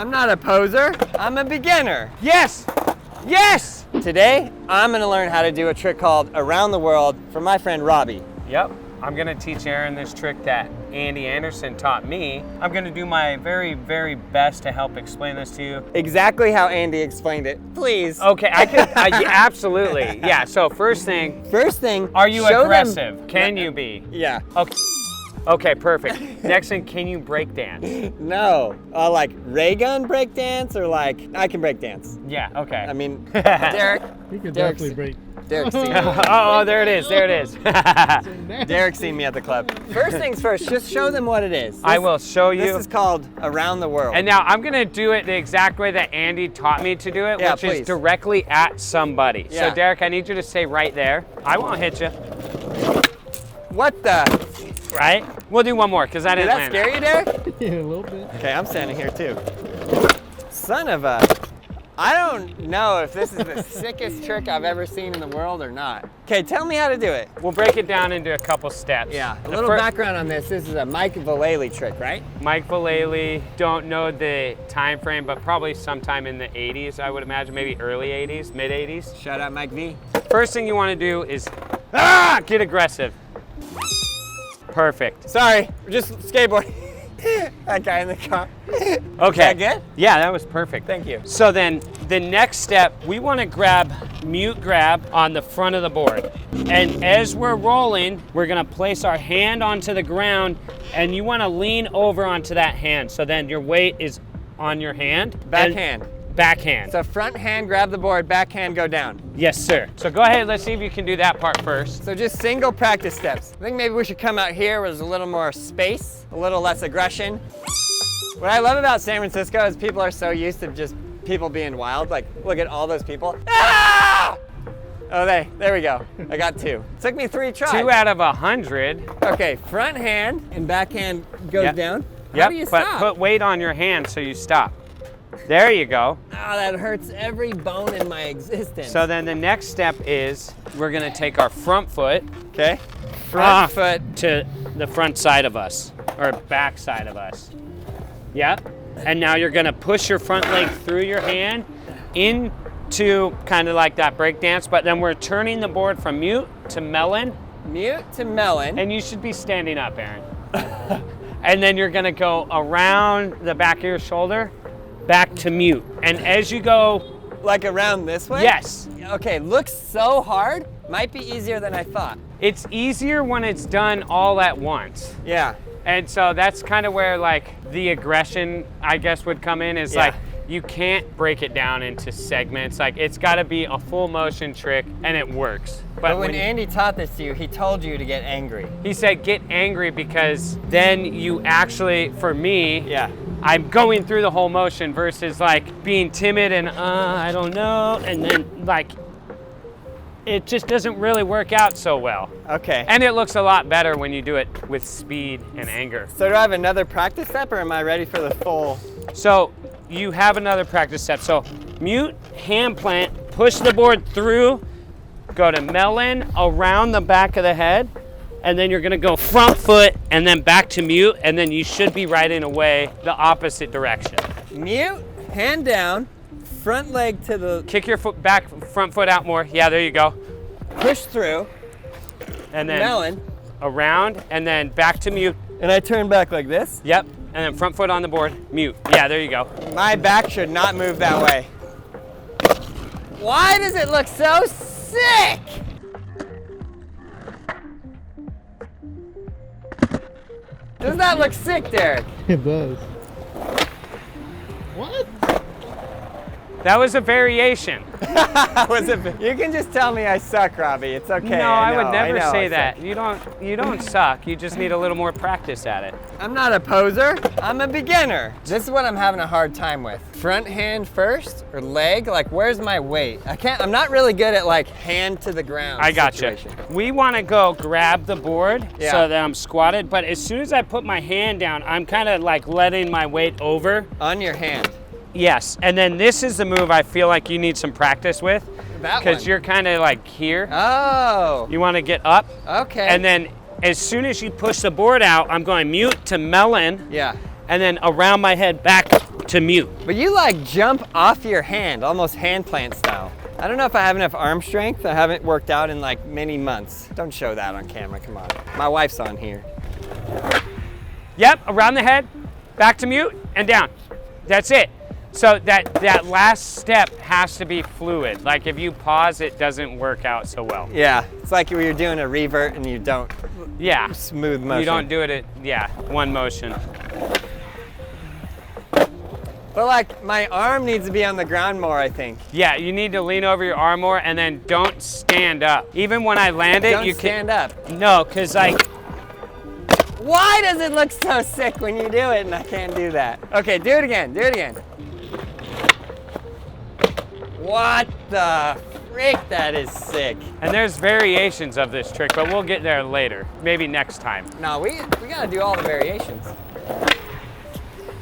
I'm not a poser, I'm a beginner. Yes! Yes! Today, I'm gonna learn how to do a trick called Around the World from my friend Robby. Yep, I'm gonna teach Aaron this trick that Andy Anderson taught me. I'm gonna do my very, very best to help explain this to you. Exactly how Andy explained it, please. Okay, I can, absolutely. Yeah, so first thing, are you aggressive? Can you be? Yeah. Okay. Okay, perfect. Next thing, can you break dance? No. Like ray gun break dance or like, I can break dance. Yeah, okay. I mean, Derek. He could Derek's- definitely break. Derek's seen me. Oh, there it is, there it is. Derek's seen me at the club. First things first, just show them what it is. I will show you. This is called Around the World. And now I'm gonna do it the exact way that Andy taught me to do it, Yeah, which please. is directly at somebody. Yeah. So Derek, I need you to stay right there. I won't hit you. What the? Right? We'll do one more, because I Did didn't that land. scare you, Derek? Yeah, a little bit. Okay, I'm standing here too. Son of a, I don't know if this is the sickest trick I've ever seen in the world or not. Okay, tell me how to do it. We'll break it down into a couple steps. Yeah, a The little fir- background on this. This is a Mike Vallely trick, right? Mike Vallely, don't know the time frame, but probably sometime in the 80s, I would imagine, maybe early 80s, mid 80s. Shout out Mike V. First thing you want to do is get aggressive. Perfect. Sorry, we're just skateboarding. That guy in the car. Okay. That good? Yeah, that was perfect. Thank you. So then the next step, we want to grab mute grab on the front of the board. And as we're rolling, we're going to place our hand onto the ground and you want to lean over onto that hand. So then your weight is on your hand. Backhand. Backhand. So front hand grab the board, back hand go down. Yes, sir. So go ahead, let's see if you can do that part first. So just single practice steps. I think maybe we should come out here where there's a little more space, a little less aggression. What I love about San Francisco is people are so used to just people being wild. Like, look at all those people. Ah! Oh, there we go. I got two. Took me 3 tries. 2 out of 100. Okay, front hand and back hand goes Yep. down. How Yep, do you but stop? put weight on your hand so you stop. There you go. Oh, that hurts every bone in my existence. So then the next step is we're gonna take our front foot okay, front foot. to the front side of us, or back side of us. Yep. And now you're gonna push your front leg through your hand into kind of like that break dance, but then we're turning the board from mute to melon. Mute to melon. And you should be standing up, Aaron. And then you're gonna go around the back of your shoulder, back to mute. And as you go, like around this way? yes. Okay, looks so hard. Might be easier than I thought. It's easier when it's done all at once. Yeah. And so that's kind of where like the aggression, I guess, would come in is like, you can't break it down into segments. Like it's gotta be a full motion trick and it works. But when Andy taught this to you, he told you to get angry. He said, get angry because then you actually, for me, Yeah. I'm going through the whole motion versus like being timid and I don't know, and then like it just doesn't really work out so well. Okay. And it looks a lot better when you do it with speed and anger. So do I have another practice step or am I ready for the full? So you have another practice step. So mute, hand plant, push the board through, go to melon around the back of the head, and then you're gonna go front foot and then back to mute, and then you should be riding away the opposite direction. Mute, hand down, front leg to the, Kick your foot back, front foot out more. Yeah, there you go. push through, And then melon, around, and then back to mute. and I turn back like this. Yep, and then front foot on the board, mute. Yeah, there you go. My back should not move that way. Why does it look so sick? Doesn't that look sick, Derek? It does. What? That was a variation. You can just tell me I suck, Robby. It's okay. No, I would know, never I say suck. that. You don't suck. You just need a little more practice at it. I'm not a poser, I'm a beginner. This is what I'm having a hard time with. Front hand first or leg? Like, where's my weight? I'm not really good at like hand to the ground I got you. situation. We want to go grab the board Yeah. so that I'm squatted, but as soon as I put my hand down, I'm kind of like letting my weight over. On your hand. Yes, and then this is the move I feel like you need some practice with. That Because one. you're kind of like here. Oh, You want to get up, okay. and then as soon as you push the board out, I'm going mute to melon, yeah. and then around my head back to mute. But you like jump off your hand, almost hand plant style. I don't know if I have enough arm strength. I haven't worked out in like many months. Don't show that on camera, come on. My wife's on here. Yep, around the head, back to mute, and down. That's it. So that last step has to be fluid. Like if you pause, it doesn't work out so well. Yeah, it's like when you're doing a revert and you don't. Yeah. Smooth motion. You don't do it at, yeah, one motion. But like my arm needs to be on the ground more, I think. Yeah, you need to lean over your arm more and then don't stand up. Even when I land it, Don't you stand up. No, cause like. Why does it look so sick when you do it and I can't do that? Okay, do it again, do it again. What the frick, that is sick. And there's variations of this trick, but we'll get there later. Maybe next time. No, we gotta do all the variations.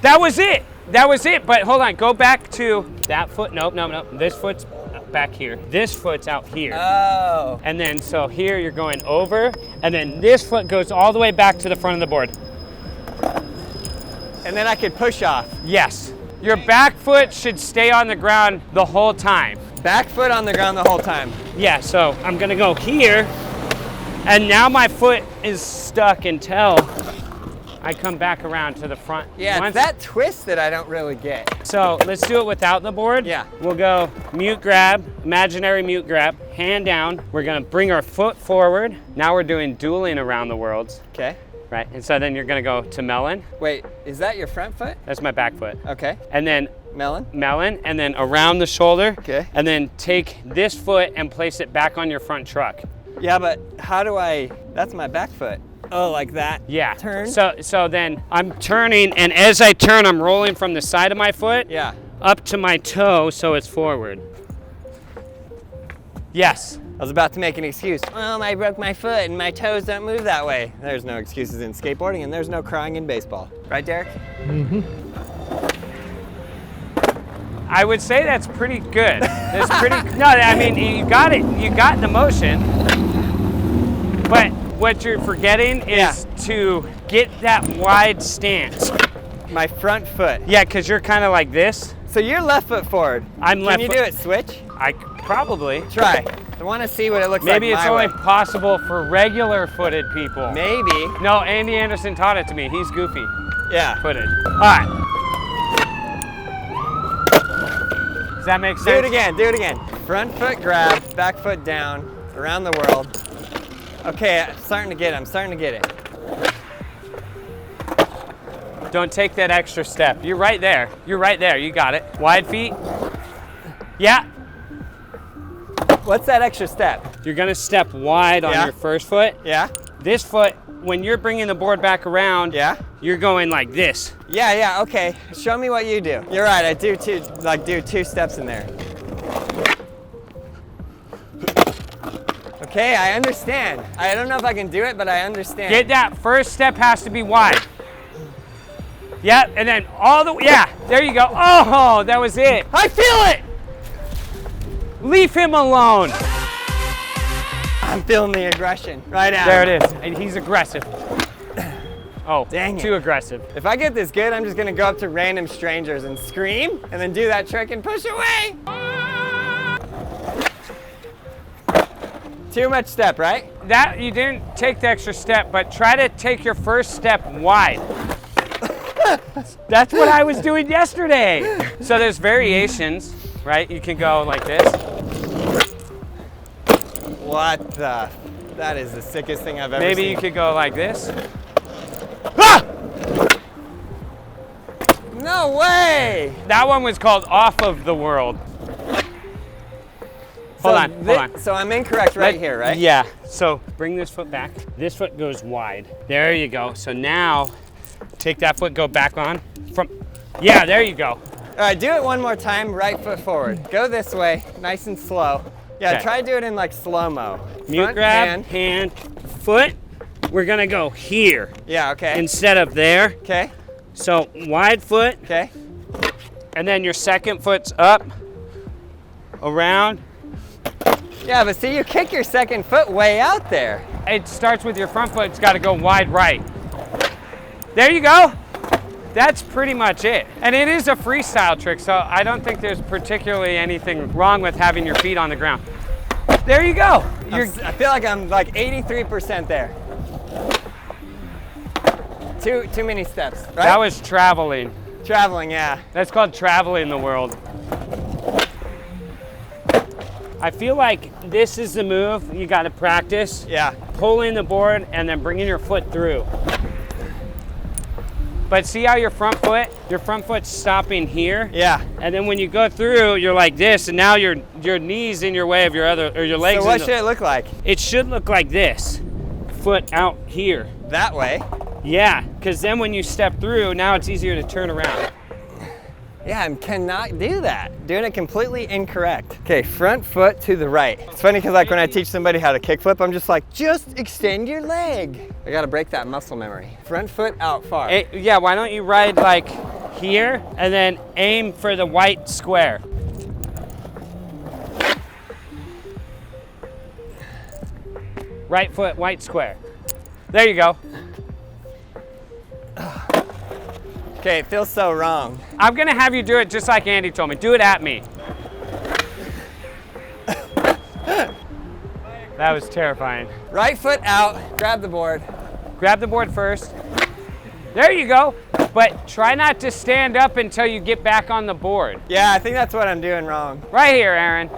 That was it. That was it, but hold on, go back to that foot. Nope, nope, nope. This foot's back here. This foot's out here. Oh. And then, so here you're going over, and then this foot goes all the way back to the front of the board. And then I could push off. Yes. Your back foot should stay on the ground the whole time. Back foot on the ground the whole time. Yeah, so I'm gonna go here, and now my foot is stuck until I come back around to the front. Yeah, it's that twist that I don't really get. So let's do it without the board. Yeah. We'll go mute grab, imaginary mute grab, hand down. We're gonna bring our foot forward. Now we're doing dueling around the worlds. Okay. Right, and so then you're gonna go to melon. Wait, is that your front foot? That's my back foot. Okay. And then melon, and then around the shoulder. Okay. And then take this foot and place it back on your front truck. Yeah, but how do that's my back foot. Oh, like that? Yeah. Turn? So then I'm turning, and as I turn, I'm rolling from the side of my foot up to my toe, so it's forward. Yes. I was about to make an excuse. Well, I broke my foot and my toes don't move that way. There's no excuses in skateboarding and there's no crying in baseball. Right, Derek? Mm-hmm. I would say that's pretty good. That's pretty, no, I mean, you got it. You got the motion. But what you're forgetting is to get that wide stance. My front foot. Yeah, because you're kind of like this. So you're left foot forward. I'm left foot. Can you do it switch? I probably. Try. I want to see what it looks like. Maybe it's only possible for regular footed people. Maybe. No, Andy Anderson taught it to me. He's goofy. Yeah. Footed. All right. Does that make sense? Do it again, do it again. Front foot grab, back foot down, around the world. Okay, I'm starting to get it. Don't take that extra step. You're right there. You're right there. You got it. Wide feet. Yeah. What's that extra step? You're gonna step wide on your first foot. Yeah. This foot, when you're bringing the board back around, you're going like this. Yeah, okay. Show me what you do. You're right, I do two steps in there. Okay, I understand. I don't know if I can do it, but I understand. Get that first step has to be wide. Yep, and then all the way, there you go. Oh, that was it. I feel it! Leave him alone. I'm feeling the aggression right now. There it is. And he's aggressive. Oh, dang it. Too aggressive. If I get this good, I'm just gonna go up to random strangers and scream, and then do that trick and push away. Too much step, right? That, you didn't take the extra step, but try to take your first step wide. That's what I was doing yesterday. So there's variations, right? You can go like this. What the? That is the sickest thing I've ever seen. Maybe you could go like this. Ah! No way! That one was called Off of the World. Hold on. So I'm incorrect here, right? Yeah. So bring this foot back. This foot goes wide. There you go. So now, take that foot, go back on. Yeah, there you go. All right, do it one more time, right foot forward. Go this way, nice and slow. Yeah, try to do it in like slow-mo. Mute grab, hand, foot. We're gonna go here. Yeah, okay. Instead of there. Okay. So wide foot. Okay. And then your second foot's up, around. Yeah, but see, you kick your second foot way out there. It starts with your front foot. It's got to go wide right. There you go. That's pretty much it. And it is a freestyle trick, so I don't think there's particularly anything wrong with having your feet on the ground. There you go. I feel like I'm like 83% there. Too many steps, right? That was traveling. Traveling, yeah. That's called traveling the world. I feel like this is the move you got to practice. Yeah. Pulling the board and then bringing your foot through. But see how your front foot's stopping here? Yeah. And then when you go through, you're like this, and now your knee's in your way of your legs. So what should it look like? It should look like this. Foot out here. That way? Yeah, because then when you step through, now it's easier to turn around. Yeah, I cannot do that. Doing it completely incorrect. Okay, front foot to the right. It's funny because like when I teach somebody how to kickflip, I'm just like, just extend your leg. I gotta break that muscle memory. Front foot out far. Yeah, why don't you ride like here and then aim for the white square. Right foot, white square. There you go. Okay, it feels so wrong. I'm gonna have you do it just like Andy told me. Do it at me. That was terrifying. Right foot out, grab the board. Grab the board first. There you go. But try not to stand up until you get back on the board. Yeah, I think that's what I'm doing wrong. Right here, Aaron.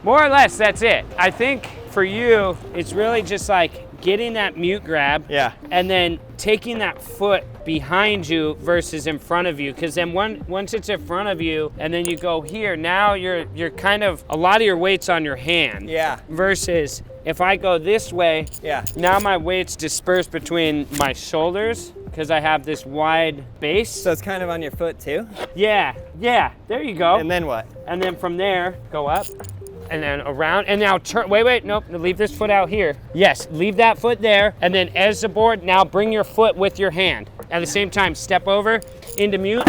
More or less, that's it. I think for you, it's really just like getting that mute grab. Yeah. And then taking that foot behind you versus in front of you. Because then once it's in front of you and then you go here, now you're kind of, a lot of your weight's on your hand. Yeah. Versus if I go this way, yeah, now my weight's dispersed between my shoulders because I have this wide base. So it's kind of on your foot too? Yeah, there you go. And then what? And then from there, go up and then around and now turn, wait, nope, leave this foot out here. Yes, leave that foot there and then as the board, now bring your foot with your hand. At the same time, step over into mute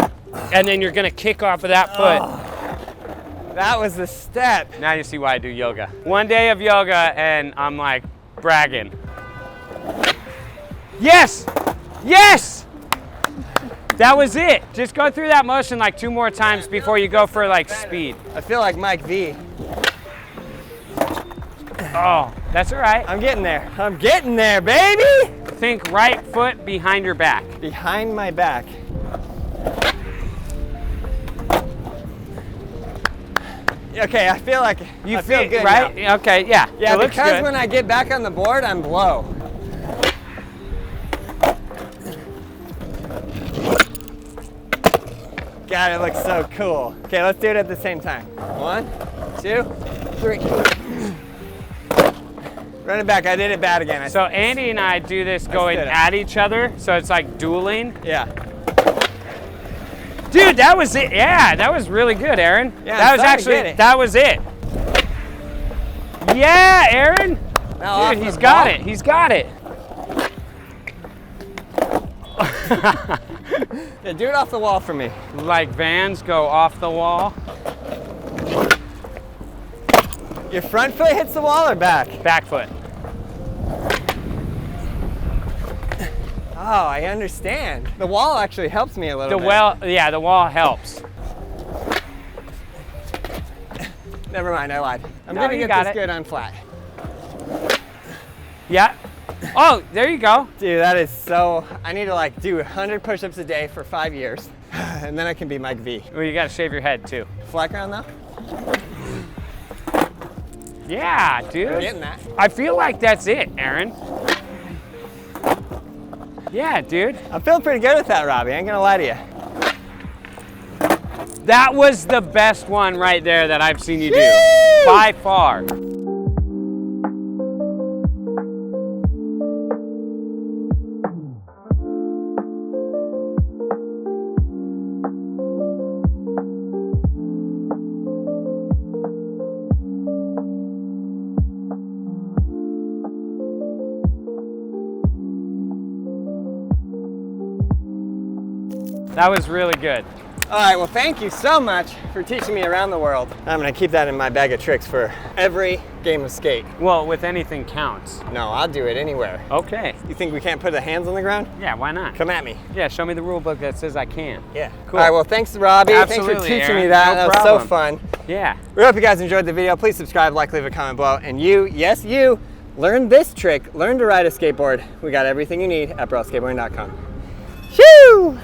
and then you're gonna kick off of that foot. Oh. That was the step. Now you see why I do yoga. One day of yoga and I'm like bragging. Yes! Yes! That was it. Just go through that motion like 2 more times before you go for like speed. I feel like Mike V. Oh, that's all right. I'm getting there. I'm getting there, baby! Think right foot behind your back. Behind my back. Okay, I feel like I feel good right? now. Okay, yeah. Yeah, it looks because good. when I get back on the board, I'm low. God, it looks so cool. Okay, let's do it at the same time. 1, 2, 3. Run it back. I did it bad again. So Andy and I do this going at each other, so it's like dueling. Yeah. Dude, that was it. Yeah, that was really good, Aaron. Yeah, that was actually, that was it. Yeah, Aaron. Dude, he's got it. He's got it. Yeah, do it off the wall for me. Like Vans go off the wall. Your front foot hits the wall or back? Back foot. Oh, I understand. The wall actually helps me a little bit. Yeah, the wall helps. Never mind, I lied. I'm No, gonna you get got this it. good on flat. Yeah. Oh, there you go. Dude, that is so, I need to like do 100 push-ups a day for 5 years. And then I can be Mike V. Well, you gotta shave your head too. Flat ground though? Yeah, dude. I'm getting that. I feel like that's it, Aaron. Yeah, dude. I'm feeling pretty good with that, Robby. I ain't gonna lie to you. That was the best one right there that I've seen you do. Woo! By far. That was really good. All right, well, thank you so much for teaching me around the world. I'm gonna keep that in my bag of tricks for every game of skate. Well, with anything counts. No, I'll do it anywhere. Okay. You think we can't put the hands on the ground? Yeah, why not? Come at me. Yeah, show me the rule book that says I can. Yeah. Cool. All right, well, thanks, Robbie. Absolutely, Thanks for teaching Aaron. me that. No That was problem. so fun. Yeah. We hope you guys enjoyed the video. Please subscribe, like, leave a comment below. And you, yes, you, learn this trick. Learn to ride a skateboard. We got everything you need at BrailleSkateboarding.com. Shoo!